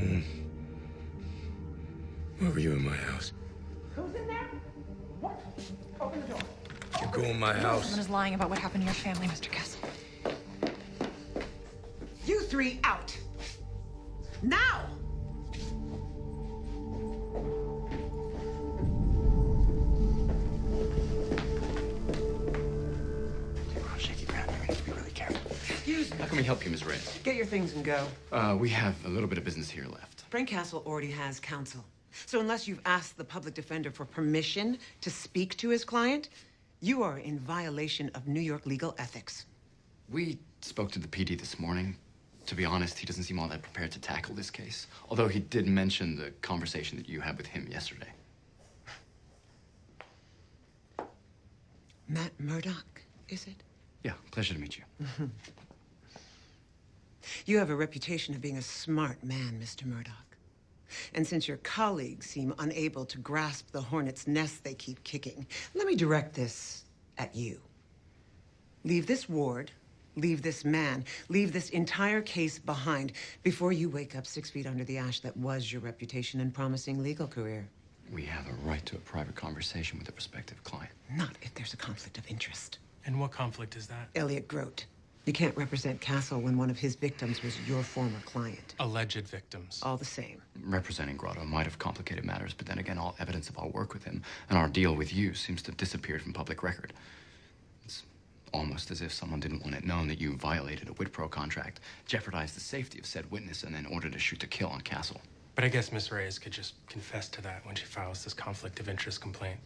home? Why were you in my house? Who's in there? What? Open the door. You go in my house. Someone is lying about what happened to your family, Mr. Castle. You three out. Now! Shaky ground. We need to be really careful. Excuse me. How can we help you, Ms. Reyes? Get your things and go. We have a little bit of business here left. Brent Castle already has counsel. So unless you've asked the public defender for permission to speak to his client, you are in violation of New York legal ethics. We spoke to the PD this morning. To be honest, he doesn't seem all that prepared to tackle this case. Although he did mention the conversation that you had with him yesterday. Matt Murdock, is it? Yeah, pleasure to meet you. You have a reputation of being a smart man, Mr. Murdock. And since your colleagues seem unable to grasp the hornet's nest they keep kicking, let me direct this at you. Leave this ward, leave this man, leave this entire case behind before you wake up 6 feet under the ash that was your reputation and promising legal career. We have a right to a private conversation with a prospective client. Not if there's a conflict of interest. And what conflict is that? Elliot Grote. You can't represent Castle when one of his victims was your former client. Alleged victims. All the same. Representing Grotto might have complicated matters, but then again, all evidence of our work with him and our deal with you seems to have disappeared from public record. It's almost as if someone didn't want it known that you violated a Witpro contract, jeopardized the safety of said witness, and then ordered a shoot to kill on Castle. But I guess Miss Reyes could just confess to that when she files this conflict of interest complaint.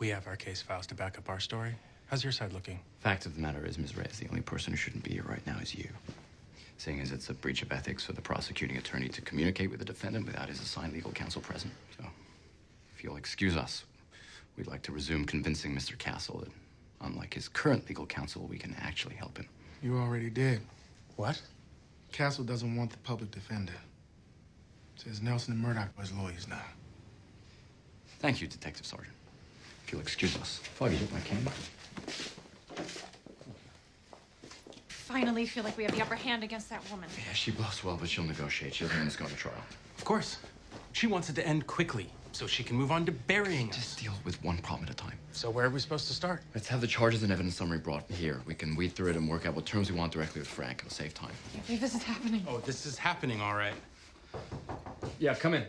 We have our case files to back up our story. How's your side looking? Fact of the matter is, Ms. Reyes, the only person who shouldn't be here right now is you. Seeing as it's a breach of ethics for the prosecuting attorney to communicate with the defendant without his assigned legal counsel present. So, if you'll excuse us, we'd like to resume convincing Mr. Castle that, unlike his current legal counsel, we can actually help him. You already did. What? Castle doesn't want the public defender. Says Nelson and Murdoch are his lawyers now. Thank you, Detective Sergeant. If you'll excuse us. Foggy, hit my camera. Finally feel like we have the upper hand against that woman. Yeah, she bluffs well, but she'll negotiate. She doesn't want us going to trial. Of course. She wants it to end quickly so she can move on to burying us. Just deal with one problem at a time. So where are we supposed to start? Let's have the charges and evidence summary brought here. We can weed through it and work out what terms we want directly with Frank. It'll save time. I can't believe this is happening. Oh, this is happening, all right. Yeah, come in.